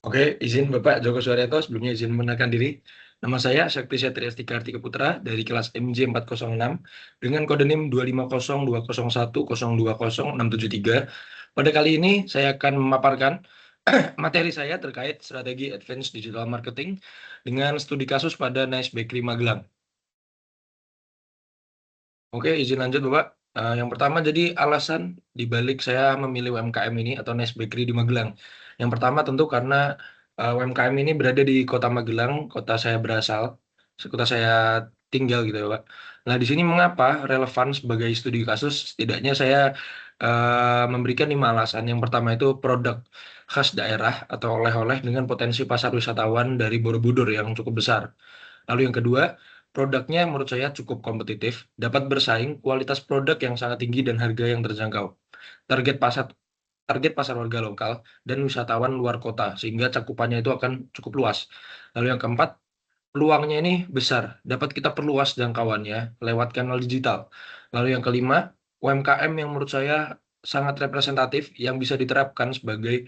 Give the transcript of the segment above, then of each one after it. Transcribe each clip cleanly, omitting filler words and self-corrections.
Oke, izin Bapak Joko Suharyanto, sebelumnya izin memperkenalkan diri. Nama saya Syakti Setri Astika Artika Putra dari kelas MJ 406 dengan kode NIM 2502010200673. Pada kali ini saya akan memaparkan materi saya terkait strategi advance digital marketing dengan studi kasus pada Nice Bakery Magelang. Oke, izin lanjut Bapak. Yang pertama jadi alasan dibalik saya memilih UMKM ini atau Nice Bakery di Magelang. Yang pertama tentu karena UMKM ini berada di Kota Magelang, kota saya berasal, kota saya tinggal gitu ya Pak. Nah di sini mengapa relevan sebagai studi kasus? Setidaknya saya memberikan 5 alasan. Yang pertama itu produk khas daerah atau oleh-oleh dengan potensi pasar wisatawan dari Borobudur yang cukup besar. Lalu yang kedua, produknya menurut saya cukup kompetitif, dapat bersaing, kualitas produk yang sangat tinggi dan harga yang terjangkau. Target pasar target pasar warga lokal dan wisatawan luar kota, sehingga cakupannya itu akan cukup luas. Lalu yang keempat, peluangnya ini besar, dapat kita perluas jangkauannya lewat kanal digital. Lalu yang kelima, UMKM yang menurut saya sangat representatif yang bisa diterapkan sebagai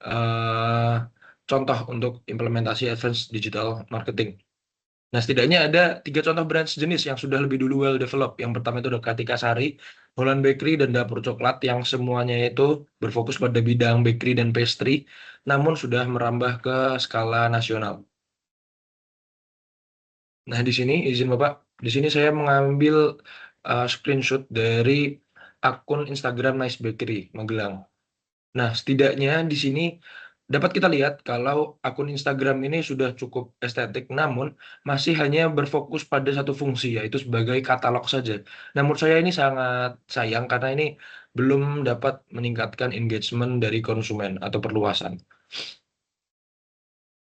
eh, contoh untuk implementasi advance digital marketing. Nah, setidaknya ada 3 contoh brand sejenis yang sudah lebih dulu well developed. Yang pertama itu ada Kartika Sari, Holland Bakery, dan Dapur Coklat yang semuanya itu berfokus pada bidang bakery dan pastry, namun sudah merambah ke skala nasional. Nah, di sini izin Bapak, di sini saya mengambil screenshot dari akun Instagram Nice Bakery Magelang. Nah, setidaknya di sini dapat kita lihat kalau akun Instagram ini sudah cukup estetik, namun masih hanya berfokus pada satu fungsi, yaitu sebagai katalog saja. Nah, menurut saya ini sangat sayang karena ini belum dapat meningkatkan engagement dari konsumen atau perluasan.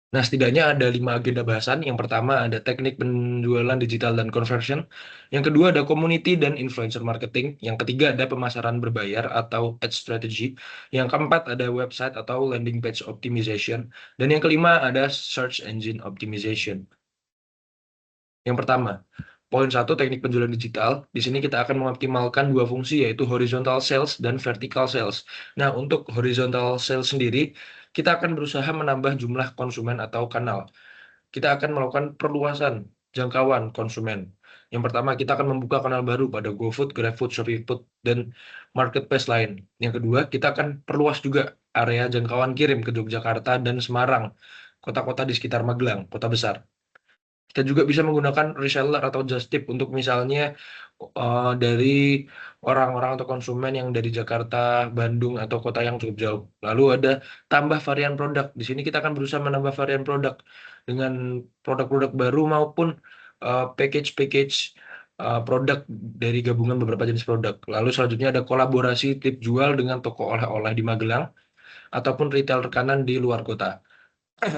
Nah, setidaknya ada 5 agenda bahasan. Yang pertama ada teknik penjualan digital dan conversion. Yang kedua ada community dan influencer marketing. Yang ketiga ada pemasaran berbayar atau ad strategy. Yang keempat ada website atau landing page optimization. Dan yang kelima ada search engine optimization. Yang pertama, poin 1 teknik penjualan digital. Di sini kita akan mengoptimalkan 2 fungsi yaitu horizontal sales dan vertical sales. Nah, untuk horizontal sales sendiri, kita akan berusaha menambah jumlah konsumen atau kanal. Kita akan melakukan perluasan jangkauan konsumen. Yang pertama, kita akan membuka kanal baru pada GoFood, GrabFood, ShopeeFood, dan marketplace lain. Yang kedua, kita akan perluas juga area jangkauan kirim ke Yogyakarta dan Semarang, kota-kota di sekitar Magelang, kota besar. Kita juga bisa menggunakan reseller atau just tip untuk misalnya dari orang-orang atau konsumen yang dari Jakarta, Bandung, atau kota yang cukup jauh. Lalu ada tambah varian produk. Di sini kita akan berusaha menambah varian produk dengan produk-produk baru maupun package-package produk dari gabungan beberapa jenis produk. Lalu selanjutnya ada kolaborasi tip jual dengan toko oleh-oleh di Magelang ataupun retail rekanan di luar kota.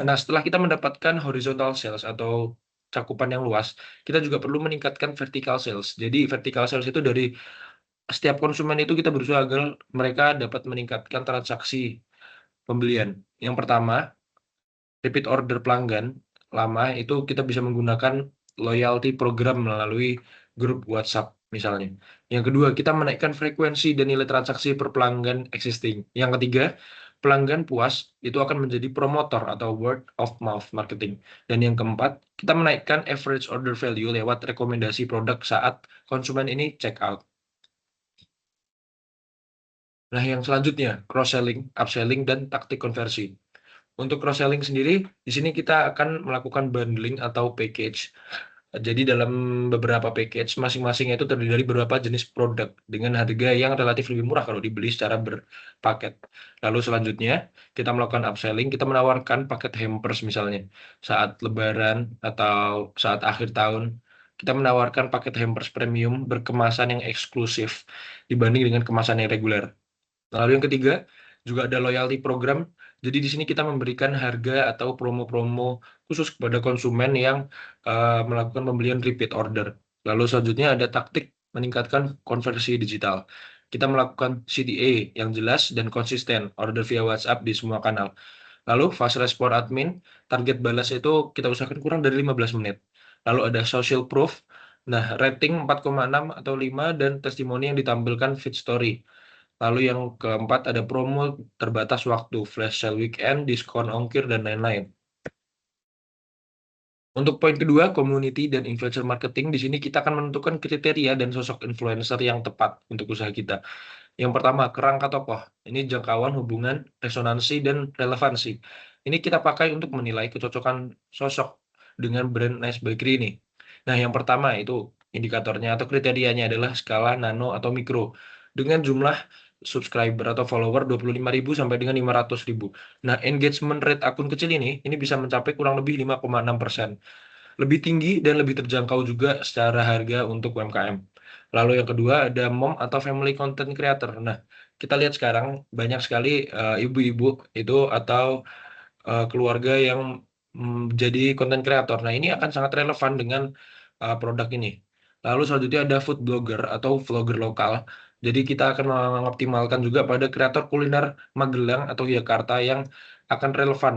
Nah, setelah kita mendapatkan horizontal sales atau cakupan yang luas, kita juga perlu meningkatkan vertical sales. Jadi, vertical sales itu dari setiap konsumen itu kita berusaha agar mereka dapat meningkatkan transaksi pembelian. Yang pertama, repeat order pelanggan lama itu kita bisa menggunakan loyalty program melalui grup WhatsApp misalnya. Yang kedua, kita menaikkan frekuensi dan nilai transaksi per pelanggan existing. Yang ketiga, pelanggan puas itu akan menjadi promotor atau word of mouth marketing. Dan yang keempat, kita menaikkan average order value lewat rekomendasi produk saat konsumen ini check out. Nah, yang selanjutnya, cross-selling, upselling, dan taktik konversi. Untuk cross-selling sendiri, di sini kita akan melakukan bundling atau package. Jadi dalam beberapa package, masing-masingnya itu terdiri dari beberapa jenis produk dengan harga yang relatif lebih murah kalau dibeli secara berpaket. Lalu selanjutnya, kita melakukan upselling, kita menawarkan paket hampers misalnya. Saat Lebaran atau saat akhir tahun, kita menawarkan paket hampers premium berkemasan yang eksklusif dibanding dengan kemasan yang reguler. Lalu yang ketiga, juga ada loyalty program. Jadi di sini kita memberikan harga atau promo-promo khusus kepada konsumen yang melakukan pembelian repeat order. Lalu selanjutnya ada taktik meningkatkan konversi digital. Kita melakukan CTA yang jelas dan konsisten, order via WhatsApp di semua kanal. Lalu fast response admin, target balas itu kita usahakan kurang dari 15 menit. Lalu ada social proof, nah rating 4,6 atau 5 dan testimoni yang ditampilkan feed story. Lalu yang keempat ada promo terbatas waktu, flash sale weekend, diskon ongkir, dan lain-lain. Untuk poin kedua, community dan influencer marketing, di sini kita akan menentukan kriteria dan sosok influencer yang tepat untuk usaha kita. Yang pertama, kerangka tokoh. Ini jangkauan, hubungan, resonansi, dan relevansi. Ini kita pakai untuk menilai kecocokan sosok dengan brand Nice Bakery ini. Nah, yang pertama itu indikatornya atau kriterianya adalah skala nano atau mikro dengan jumlah subscriber atau follower 25.000 sampai dengan 500.000. Nah, engagement rate akun kecil ini bisa mencapai kurang lebih 5,6%. Lebih tinggi dan lebih terjangkau juga secara harga untuk UMKM. Lalu yang kedua ada mom atau family content creator. Nah, kita lihat sekarang banyak sekali ibu-ibu itu atau keluarga yang jadi content creator. Nah, ini akan sangat relevan dengan produk ini. Lalu selanjutnya ada food blogger atau vlogger lokal. Jadi kita akan mengoptimalkan juga pada kreator kuliner Magelang atau Jakarta yang akan relevan.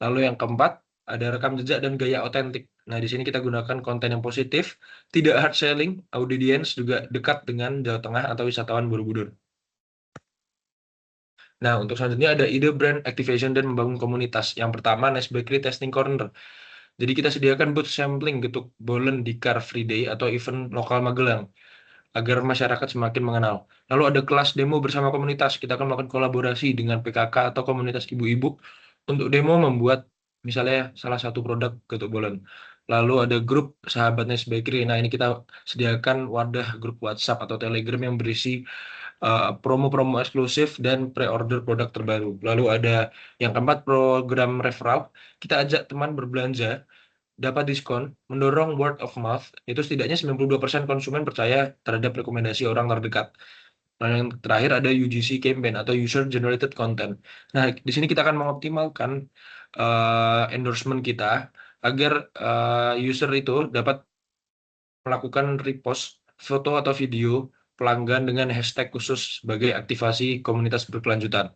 Lalu yang keempat, ada rekam jejak dan gaya otentik. Nah, di sini kita gunakan konten yang positif, tidak hard selling, audience juga dekat dengan Jawa Tengah atau wisatawan Borobudur. Nah, untuk selanjutnya ada ide brand activation dan membangun komunitas. Yang pertama, Nice Bakery Testing Corner. Jadi kita sediakan booth sampling getuk bolen di Car Free Day atau event lokal Magelang agar masyarakat semakin mengenal. Lalu ada kelas demo bersama komunitas. Kita akan melakukan kolaborasi dengan PKK atau komunitas ibu-ibu untuk demo membuat misalnya salah satu produk getuk bolen. Lalu ada grup Sahabat Nice Bakery. Nah, ini kita sediakan wadah grup WhatsApp atau Telegram yang berisi promo-promo eksklusif dan pre-order produk terbaru. Lalu ada yang keempat, program referral. Kita ajak teman berbelanja dapat diskon, mendorong word of mouth, itu setidaknya 92% konsumen percaya terhadap rekomendasi orang terdekat. Nah, yang terakhir ada UGC campaign atau user generated content. Nah, di sini kita akan mengoptimalkan endorsement kita agar user itu dapat melakukan repost foto atau video pelanggan dengan hashtag khusus sebagai aktivasi komunitas berkelanjutan.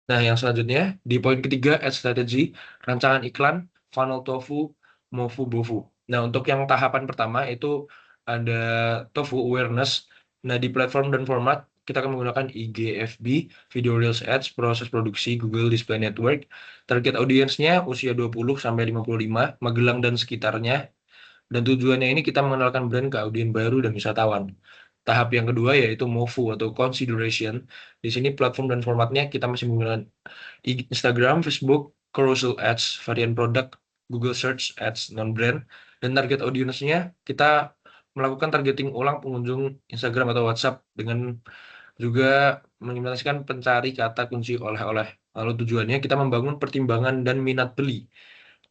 Nah, yang selanjutnya di poin ketiga, ad strategy, rancangan iklan, funnel tofu, mofu bofu. Nah, untuk yang tahapan pertama itu ada tofu awareness. Nah, di platform dan format kita akan menggunakan IG, FB, video reels ads, proses produksi Google Display Network. Target audiensnya usia 20 sampai 55, Magelang dan sekitarnya. Dan tujuannya ini kita mengenalkan brand ke audiens baru dan wisatawan. Tahap yang kedua yaitu MOFU atau consideration. Di sini platform dan formatnya kita masih menggunakan Instagram, Facebook, carousel ads, varian produk, Google Search Ads non-brand, dan target audiensnya kita melakukan targeting ulang pengunjung Instagram atau WhatsApp dengan juga mengimplementasikan pencari kata kunci oleh-oleh. Lalu tujuannya kita membangun pertimbangan dan minat beli.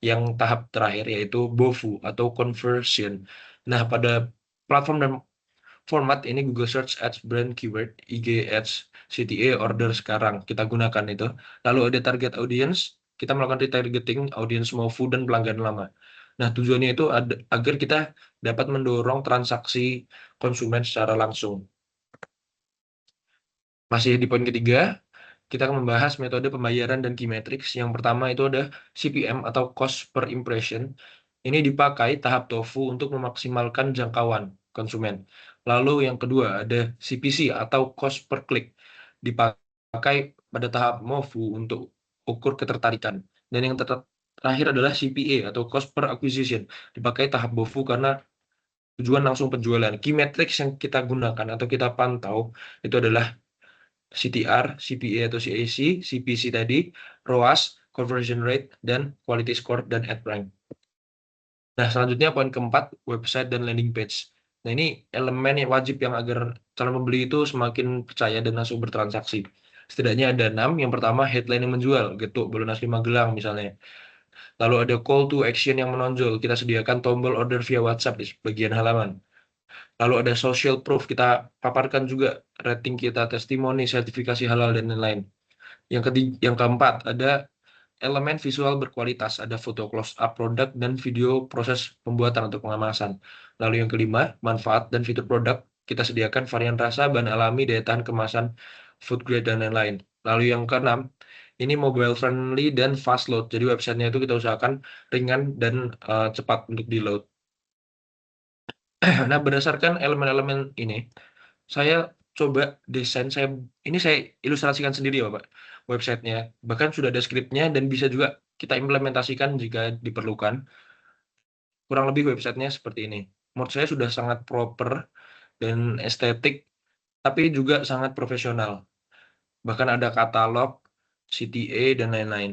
Yang tahap terakhir yaitu BOFU atau conversion. Nah, pada platform dan format ini Google Search Ads Brand Keyword, IG Ads, CTA order sekarang kita gunakan itu. Lalu ada target audience, kita melakukan retargeting audience MOFU dan pelanggan lama. Nah, tujuannya itu agar kita dapat mendorong transaksi konsumen secara langsung. Masih di poin ketiga, kita akan membahas metode pembayaran dan key metrics. Yang pertama itu ada CPM atau cost per impression. Ini dipakai tahap TOFU untuk memaksimalkan jangkauan konsumen. Lalu yang kedua ada CPC atau cost per click. Dipakai pada tahap MOFU untuk ukur ketertarikan. Dan yang terakhir adalah CPA atau cost per acquisition. Dipakai tahap BOFU karena tujuan langsung penjualan. Key metrics yang kita gunakan atau kita pantau itu adalah CTR, CPA atau CAC, CPC tadi, ROAS, conversion rate, dan quality score dan ad rank. Nah, selanjutnya poin keempat, website dan landing page. Nah, ini elemen yang wajib yang agar calon pembeli itu semakin percaya dan langsung bertransaksi. Setidaknya ada 6. Yang pertama, headline yang menjual, getuk bolen asli Magelang misalnya. Lalu ada call to action yang menonjol, kita sediakan tombol order via WhatsApp di bagian halaman. Lalu ada social proof, kita paparkan juga rating kita, testimoni, sertifikasi halal, dan lain-lain. Yang keempat, ada elemen visual berkualitas, ada foto close up produk dan video proses pembuatan atau pengemasan. Lalu yang kelima, manfaat dan fitur produk, kita sediakan varian rasa, bahan alami, daya tahan kemasan, food grade, dan lain-lain. Lalu yang keenam, ini mobile friendly dan fast load. Jadi websitenya itu kita usahakan ringan dan cepat untuk di load. Nah, berdasarkan elemen-elemen ini, Saya coba desain, ini saya ilustrasikan sendiri ya Bapak, websitenya. Bahkan sudah ada skripnya dan bisa juga kita implementasikan jika diperlukan. Kurang lebih websitenya seperti ini. Menurut saya sudah sangat proper dan estetik, tapi juga sangat profesional. Bahkan ada katalog, CTA, dan lain-lain.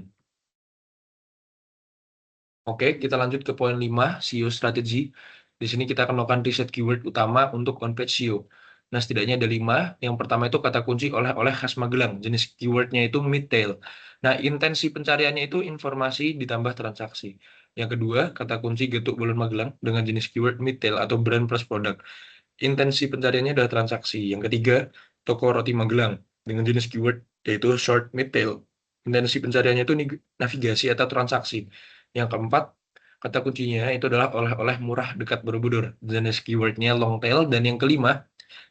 Oke, kita lanjut ke poin 5, SEO strategy. Di sini kita akan melakukan riset keyword utama untuk on-page SEO. Nah, setidaknya ada 5. Yang pertama itu kata kunci oleh-oleh khas Magelang. Jenis keywordnya itu mid-tail. Nah, intensi pencariannya itu informasi ditambah transaksi. Yang kedua, kata kunci getuk bulan Magelang dengan jenis keyword mid-tail atau brand plus produk. Intensi pencariannya adalah transaksi. Yang ketiga, toko roti Magelang dengan jenis keyword yaitu short mid-tail. Intensi pencariannya itu navigasi atau transaksi. Yang keempat, kata kuncinya itu adalah oleh-oleh murah dekat Borobudur. Jenis keywordnya long tail. Dan yang kelima,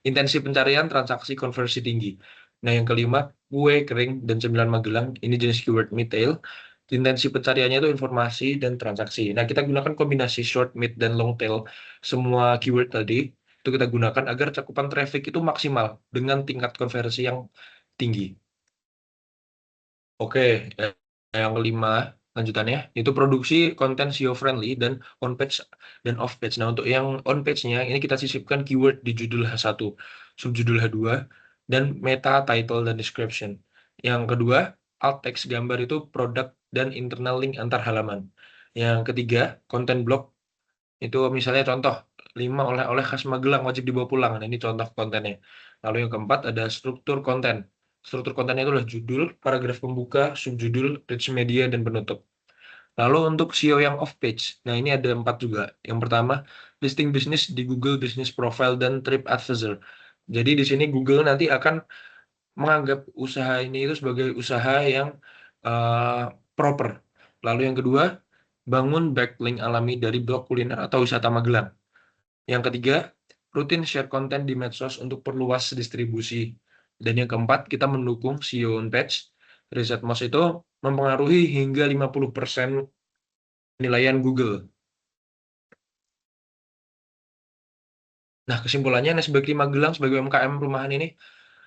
intensi pencarian transaksi konversi tinggi. Nah, yang kelima, kue kering dan cemilan Magelang. Ini jenis keyword mid tail. Intensi pencariannya itu informasi dan transaksi. Nah, kita gunakan kombinasi short, mid, dan long tail. Semua keyword tadi itu kita gunakan agar cakupan traffic itu maksimal dengan tingkat konversi yang tinggi. Oke, eh, yang kelima lanjutannya itu produksi konten SEO friendly dan on page dan off page. Nah, untuk yang on page-nya ini kita sisipkan keyword di judul H1, subjudul H2, dan meta title dan description. Yang kedua, alt text gambar itu produk dan internal link antar halaman. Yang ketiga, konten blog itu misalnya contoh 5 oleh-oleh khas Magelang wajib dibawa pulang. Nah, ini contoh kontennya. Lalu yang keempat ada struktur konten. Struktur kontennya itu adalah judul, paragraf pembuka, subjudul, rich media, dan penutup. Lalu untuk SEO yang off page, nah ini ada 4 juga. Yang pertama, listing bisnis di Google Business Profile dan TripAdvisor. Jadi di sini Google nanti akan menganggap usaha ini itu sebagai usaha yang uh, proper. Lalu yang kedua, bangun backlink alami dari blog kuliner atau wisata Magelang. Yang ketiga, rutin share konten di medsos untuk perluas distribusi. Dan yang keempat, kita mendukung SEO on page. Riset Moz itu mempengaruhi hingga 50% penilaian Google. Nah, kesimpulannya, Nes Bakery Magelang sebagai UMKM rumahan ini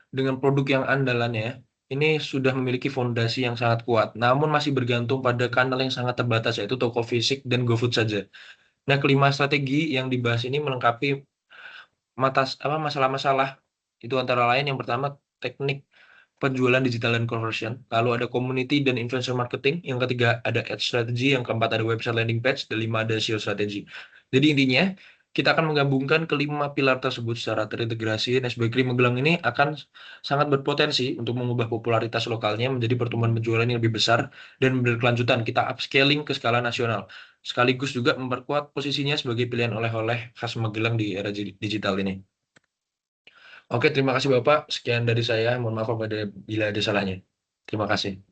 dengan produk yang andalannya, ini sudah memiliki fondasi yang sangat kuat, namun masih bergantung pada kanal yang sangat terbatas, yaitu toko fisik dan GoFood saja. Nah, kelima strategi yang dibahas ini melengkapi masalah-masalah itu antara lain yang pertama teknik penjualan digital dan conversion, lalu ada community dan influencer marketing, yang ketiga ada ad strategy, yang keempat ada website landing page, dan lima ada SEO strategy. Jadi intinya kita akan menggabungkan kelima pilar tersebut secara terintegrasi. Nes Bakery Magelang ini akan sangat berpotensi untuk mengubah popularitas lokalnya menjadi pertumbuhan penjualan yang lebih besar dan berkelanjutan. Kita upscaling ke skala nasional, sekaligus juga memperkuat posisinya sebagai pilihan oleh-oleh khas Magelang di era digital ini. Oke, terima kasih Bapak. Sekian dari saya. Mohon maaf apabila ada salahnya. Terima kasih.